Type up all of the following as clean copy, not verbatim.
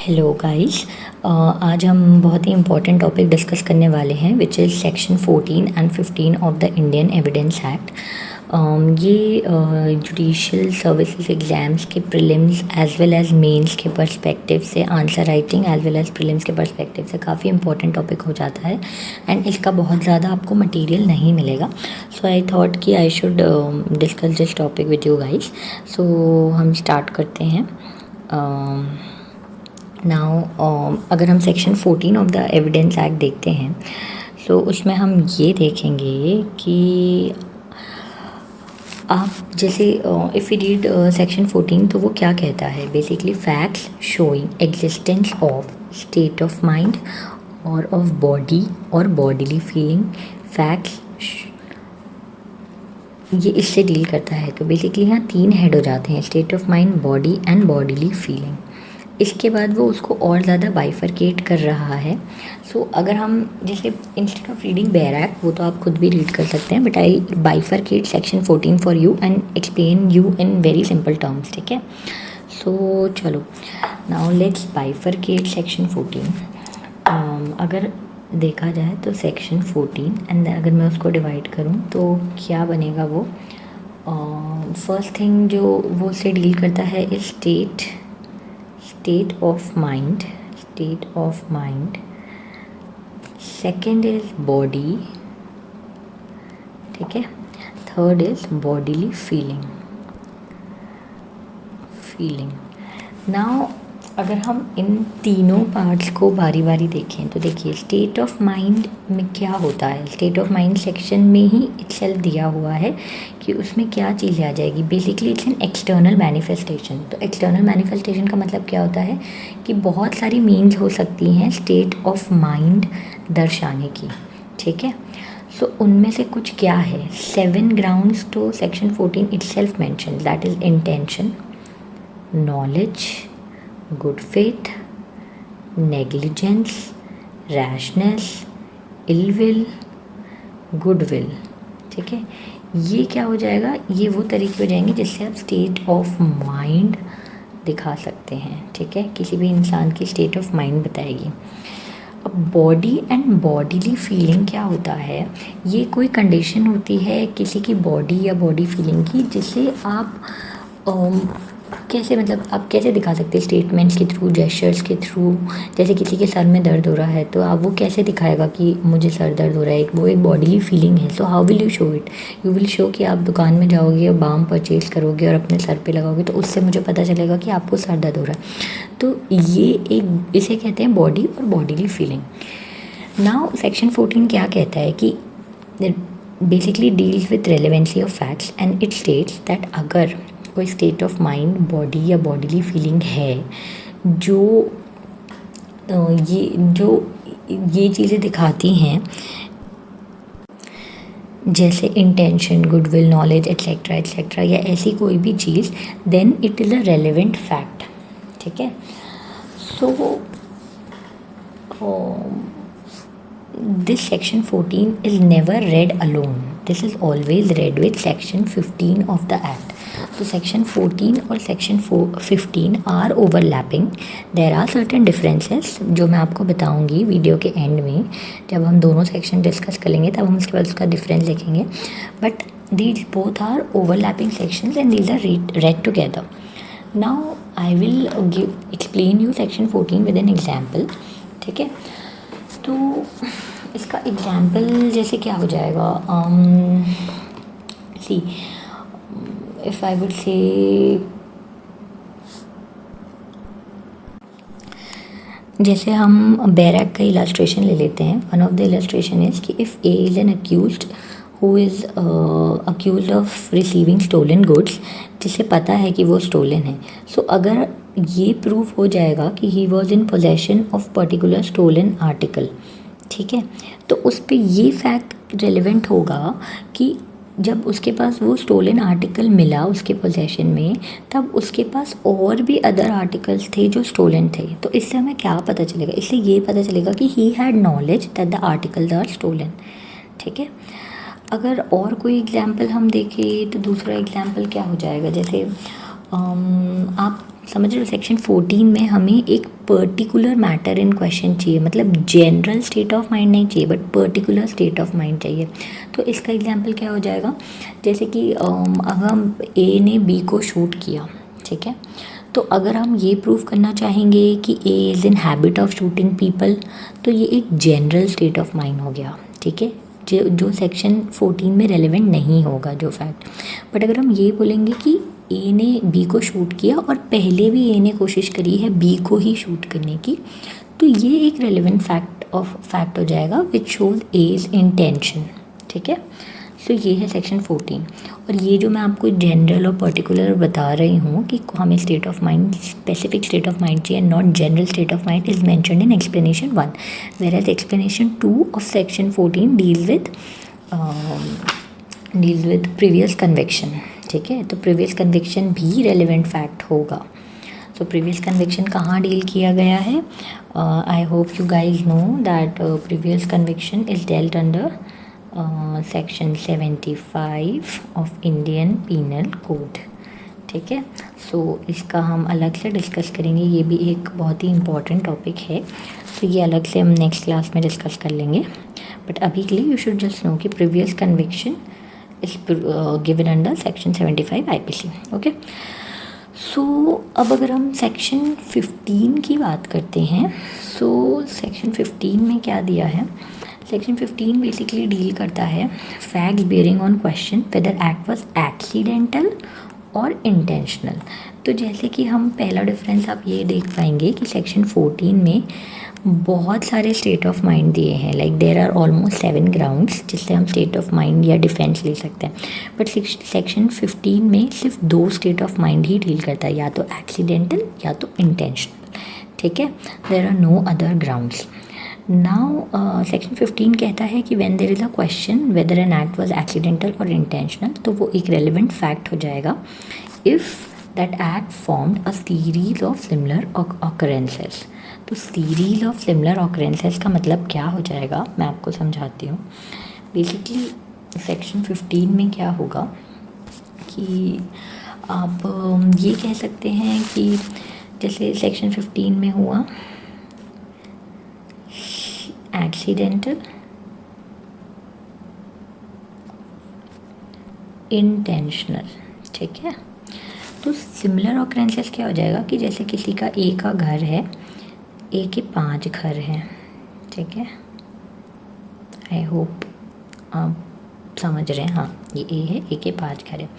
Hello guys. आज हम बहुत ही इम्पोर्टेंट टॉपिक डिस्कस करने वाले हैं which is section 14 and 15 of the Indian Evidence Act. ये जुडिशियल सर्विसेज एग्ज़ाम्स के prelims as well as mains के पर्सपेक्टिव से, answer writing as well as prelims के पर्सपेक्टिव से काफ़ी इंपॉर्टेंट टॉपिक हो जाता है एंड इसका बहुत ज़्यादा आपको मटेरियल नहीं मिलेगा। सो आई थॉट कि I should discuss this topic with you guys. So हम स्टार्ट करते हैं। नाउ अगर हम section 14 of the evidence act देखते हैं सो उसमें हम ये देखेंगे कि आप जैसे इफ़ यू रीड सेक्शन 14 तो वो क्या कहता है। Basically facts showing existence of state of mind और ऑफ बॉडी और बॉडीली फीलिंग फैक्ट्स, ये इससे डील करता है। तो बेसिकली यहाँ 3 हेड हो जाते हैं, state of mind, body and bodily feeling. इसके बाद वो उसको और ज़्यादा बाइफरकेट कर रहा है। सो अगर हम जैसे instead of reading bare act, वो तो आप खुद भी रीड कर सकते हैं, but I bifurcate section 14 for you and explain you in very simple terms. ठीक है, सो चलो नाउ लेट्स बाइफरकेट सेक्शन 14। अगर देखा जाए तो सेक्शन 14 एंड अगर मैं उसको डिवाइड करूँ तो क्या बनेगा वो। फर्स्ट थिंग जो वो उससे डील करता है is state of mind, second is body, ठीक है, third is bodily feeling। now अगर हम इन तीनों पार्ट्स को बारी बारी देखें तो देखिए स्टेट ऑफ माइंड में क्या होता है। स्टेट ऑफ माइंड सेक्शन में ही इटसेल्फ दिया हुआ है कि उसमें क्या चीज़ें आ जाएगी। Basically it's an external manifestation. तो एक्सटर्नल मैनिफेस्टेशन का मतलब क्या होता है कि बहुत सारी मीन्स हो सकती हैं स्टेट ऑफ माइंड दर्शाने की। ठीक है, सो उनमें से कुछ क्या है। 7 ग्राउंड्स तो section 14 itself mention, that is intention, knowledge, good faith, negligence, rashness, ill will, good will. ठीक है, ये क्या हो जाएगा, ये वो तरीके हो जाएंगे जिससे आप स्टेट ऑफ माइंड दिखा सकते हैं। ठीक है, किसी भी इंसान की स्टेट ऑफ माइंड बताएगी। अब बॉडी एंड बॉडीली फीलिंग क्या होता है, ये कोई कंडीशन होती है किसी की बॉडी या बॉडी फीलिंग की जिसे आप कैसे, मतलब आप कैसे दिखा सकते हैं स्टेटमेंट्स के थ्रू, जेस्चर्स के थ्रू। जैसे किसी के सर में दर्द हो रहा है तो आप वो कैसे दिखाएगा कि मुझे सर दर्द हो रहा है, वो एक बॉडीली फीलिंग है। So how will you show it, you will show कि आप दुकान में जाओगे और बाम परचेज करोगे और अपने सर पे लगाओगे तो उससे मुझे पता चलेगा कि आपको सर दर्द हो रहा है। तो ये एक, इसे कहते हैं बॉडी और बॉडीली फीलिंग। नाउ सेक्शन 14 क्या कहता है कि basically deals with relevancy of facts and it states that अगर कोई स्टेट ऑफ माइंड, बॉडी या बॉडीली फीलिंग है जो ये चीज़ें दिखाती हैं, जैसे intention, goodwill, knowledge etcetera etcetera, या ऐसी कोई भी चीज़, then it is a relevant fact. ठीक है, सो this section 14 is never read alone, this is always read with section 15 of the act। तो section 14 और section 15 are overlapping, there are certain differences जो मैं आपको बताऊंगी वीडियो के एंड में। जब हम दोनों सेक्शन डिस्कस करेंगे तब हम उसके बाद उसका डिफरेंस लिखेंगे, but these both are overlapping sections and these are read together। now I will explain you section 14 with an example। ठीक है, तो इसका एग्जाम्पल जैसे क्या हो जाएगा, सी इफ़ आई वुड से, जैसे हम बैरक का इलस्ट्रेशन ले लेते हैं। One of the illustration is कि if A is an accused who is accused of receiving stolen goods, जिसे पता है कि वो स्टोलन है। सो अगर ये प्रूव हो जाएगा कि he was in possession of particular stolen article, ठीक है, तो उस पर ये फैक्ट रेलेवेंट होगा कि जब उसके पास वो स्टोलन आर्टिकल मिला उसके पोजेशन में, तब उसके पास और भी अदर आर्टिकल्स थे जो स्टोलन थे। तो इससे हमें क्या पता चलेगा, इससे ये पता चलेगा कि he had knowledge that the articles are stolen. ठीक है, अगर और कोई एग्जाम्पल हम देखें तो दूसरा एग्जाम्पल क्या हो जाएगा, जैसे आप समझ रहे हो, सेक्शन 14 में हमें एक पर्टिकुलर मैटर इन क्वेश्चन चाहिए, मतलब जनरल स्टेट ऑफ माइंड नहीं चाहिए but particular state of mind चाहिए। तो इसका एग्जांपल क्या हो जाएगा, जैसे कि अगर हम ए ने बी को शूट किया, ठीक है, तो अगर हम ये प्रूव करना चाहेंगे कि A is in habit of shooting people, तो ये एक जनरल स्टेट ऑफ माइंड हो गया, ठीक है, जो सेक्शन 14 में रेलेवेंट नहीं होगा जो फैक्ट। बट अगर हम ये बोलेंगे कि ए ने बी को शूट किया और पहले भी ए ने कोशिश करी है बी को ही शूट करने की, तो ये एक रेलेवेंट फैक्ट हो जाएगा विच शोज एज इंटेंशन, ठीक है। तो ये है सेक्शन 14। और ये जो मैं आपको जनरल और पर्टिकुलर बता रही हूँ कि हमें state of mind, specific state of mind चाहिए, not general state of mind, is mentioned in explanation 1, whereas explanation 2 of section 14 deals with previous conviction, ठीक है। तो प्रीवियस कन्विक्शन भी रेलिवेंट फैक्ट होगा। तो प्रीवियस कन्विक्शन कहाँ deal किया गया है, I hope you guys know that previous conviction is dealt under section 75 of Indian penal code, ठीक है। सो इसका हम अलग से डिस्कस करेंगे, ये भी एक बहुत ही इम्पॉर्टेंट टॉपिक है, तो ये अलग से हम नेक्स्ट क्लास में डिस्कस कर लेंगे। बट अभी के लिए यू शुड जस्ट नो कि previous conviction is given under section 75 IPC, okay. So अब अगर हम सेक्शन 15 की बात करते हैं, सो सेक्शन 15 में क्या दिया है, सेक्शन 15 बेसिकली डील करता है facts bearing on question whether act was accidental और इंटेंशनल। तो जैसे कि हम पहला डिफरेंस आप ये देख पाएंगे कि सेक्शन 14 में बहुत सारे स्टेट ऑफ माइंड दिए हैं, like there are almost 7 grounds जिससे हम स्टेट ऑफ माइंड या डिफेंस ले सकते हैं। बट सेक्शन 15 में सिर्फ 2 स्टेट ऑफ माइंड ही डील करता है, या तो एक्सीडेंटल या तो इंटेंशनल, ठीक है, there are no other grounds. Now section 15 कहता है कि when there is a question whether an act was accidental और इंटेंशनल, तो वो एक रेलिवेंट फैक्ट हो जाएगा if that act formed a series of similar occurrences. तो सीरीज ऑफ सिमिलर ऑकरेंसेस का मतलब क्या हो जाएगा, मैं आपको समझाती हूँ। बेसिकली सेक्शन 15 में क्या होगा कि आप ये कह सकते हैं कि जैसे सेक्शन 15 में हुआ एक्सीडेंटल, इंटेंशनल, ठीक है। तो सिमिलर ऑकरेंसेस क्या हो जाएगा कि जैसे किसी का ए का घर है, ए के 5 घर हैं, ठीक है, आई होप आप समझ रहे हैं। हाँ, ये ए है, ए के 5 घर है,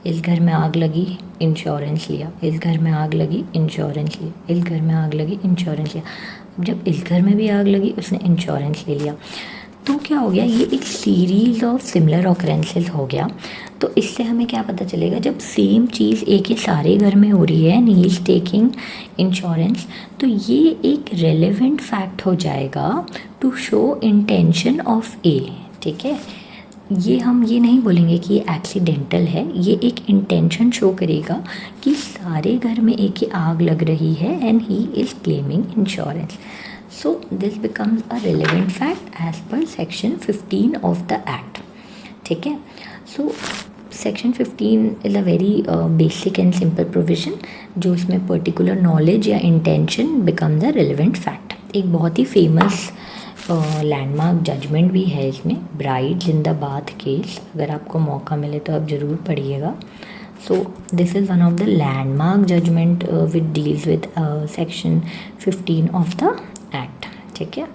इस घर में आग लगी, इंश्योरेंस लिया, इस घर में आग लगी, इंश्योरेंस लिया, इस घर में आग लगी, इंश्योरेंस लिया। अब जब इस घर में भी आग लगी उसने इंश्योरेंस ले लिया, तो क्या हो गया, ये एक सीरीज ऑफ सिमिलर ऑकरेंसेस हो गया। तो इससे हमें क्या पता चलेगा, जब सेम चीज़ ए के सारे घर में हो रही है, नी इज टेकिंग इंश्योरेंस, तो ये एक रेलेवेंट फैक्ट हो जाएगा टू शो इंटेंशन ऑफ ए, ठीक है। ये हम ये नहीं बोलेंगे कि ये एक्सीडेंटल है, ये एक इंटेंशन शो करेगा कि सारे घर में एक ही आग लग रही है and he is claiming insurance. So this becomes a relevant fact as per section 15 of the act, ठीक है। So section 15 is a very basic and simple provision जो इसमें particular knowledge या intention become the relevant fact। एक बहुत ही famous landmark judgement भी है इसमें, ब्राइड जिंदाबाद केस, अगर आपको मौका मिले तो आप ज़रूर पढ़िएगा। So this is one of the landmark judgment which deals with section 15 of the act, ठीक है।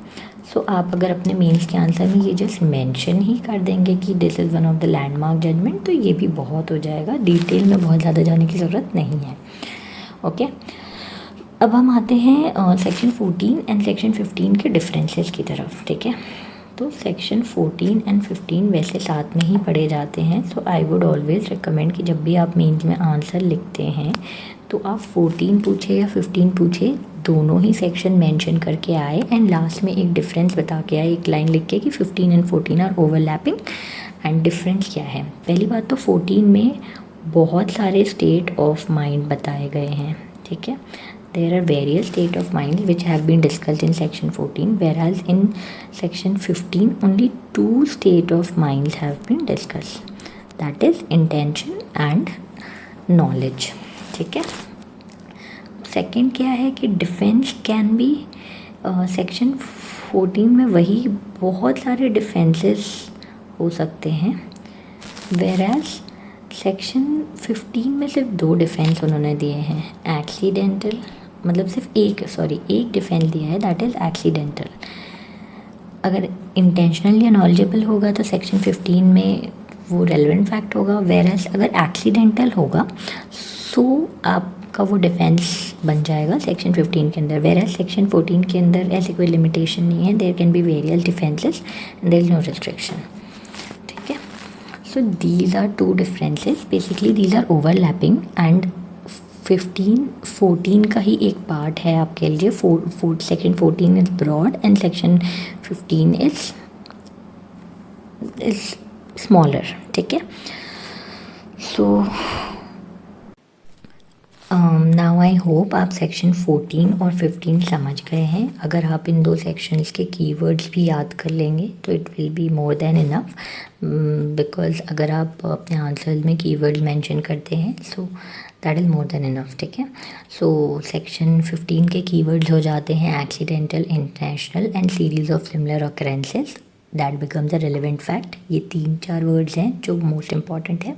सो आप अगर अपने मेंस के आंसर में ये जस्ट मेंशन ही कर देंगे कि this is one of the landmark judgment, तो ये भी बहुत हो जाएगा, डिटेल में बहुत ज़्यादा जाने की ज़रूरत नहीं है, ओके। अब हम आते हैं सेक्शन 14 एंड सेक्शन 15 के डिफरेंसेस की तरफ, ठीक है। तो सेक्शन 14 एंड 15 वैसे साथ में ही पढ़े जाते हैं, सो आई वुड ऑलवेज़ रिकमेंड कि जब भी आप मेंस में आंसर लिखते हैं तो आप 14 पूछे या 15 पूछे, दोनों ही सेक्शन मेंशन करके आए एंड लास्ट में एक डिफरेंस बता के आए, एक लाइन लिख के कि 15 and 14 are overlapping and difference क्या है। पहली बात तो 14 में बहुत सारे स्टेट ऑफ माइंड बताए गए हैं, ठीक है। There are various state of mind which have been discussed in section 14, whereas in section 15 only 2 state of minds have been discussed, that is intention and knowledge, ठीक है। सेकंड क्या है कि डिफेंस कैन बी, सेक्शन 14 में वही बहुत सारे defences हो सकते हैं, वेराज सेक्शन 15 में सिर्फ 2 डिफेंस उन्होंने दिए हैं, एक्सीडेंटल, मतलब सिर्फ एक डिफेंस दिया है, दैट इज़ एक्सीडेंटल। अगर इंटेंशनल या नॉलेजेबल होगा तो सेक्शन 15 में वो रेलेवेंट फैक्ट होगा, वेराज अगर एक्सीडेंटल होगा सो आपका वो डिफेंस बन जाएगा सेक्शन 15 के अंदर, वेराज सेक्शन 14 के अंदर ऐसे कोई लिमिटेशन नहीं है, there can be various defences and there is no restriction, ठीक है। So these are 2 differences, basically these are overlapping and 14 का ही एक पार्ट है आपके लिए। Section 14 is broad and section 15 is smaller, ठीक है। सो नाउ आई होप आप सेक्शन 14 और 15 समझ गए हैं। अगर आप इन 2 सेक्शंस के कीवर्ड्स भी याद कर लेंगे तो it will be more than enough, because अगर आप अपने आंसर्स में कीवर्ड्स मेंशन करते हैं so that is more than enough, ठीक है। सो सेक्शन 15 के कीवर्ड्स हो जाते हैं accidental, intentional and series of similar occurrences that becomes a relevant fact. ये 3-4 वर्ड्स हैं जो मोस्ट इंपॉर्टेंट है।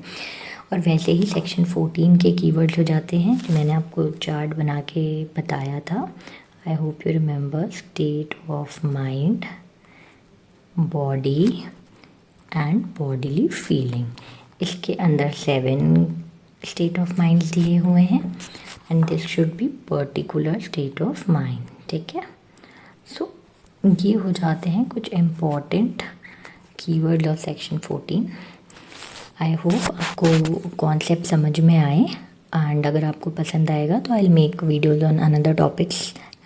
और वैसे ही सेक्शन 14 के कीवर्ड्स हो जाते हैं जो मैंने आपको चार्ट बना के बताया था, I hope you remember, state of mind, body and bodily feeling. इसके अंदर 7 स्टेट ऑफ माइंड दिए हुए हैं and this should be particular state of mind, ठीक है। सो ये हो जाते हैं कुछ important keyword of section 14। I hope आपको कॉन्सेप्ट समझ में आए एंड अगर आपको पसंद आएगा तो I will make videos on another topics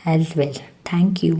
as well. Thank you.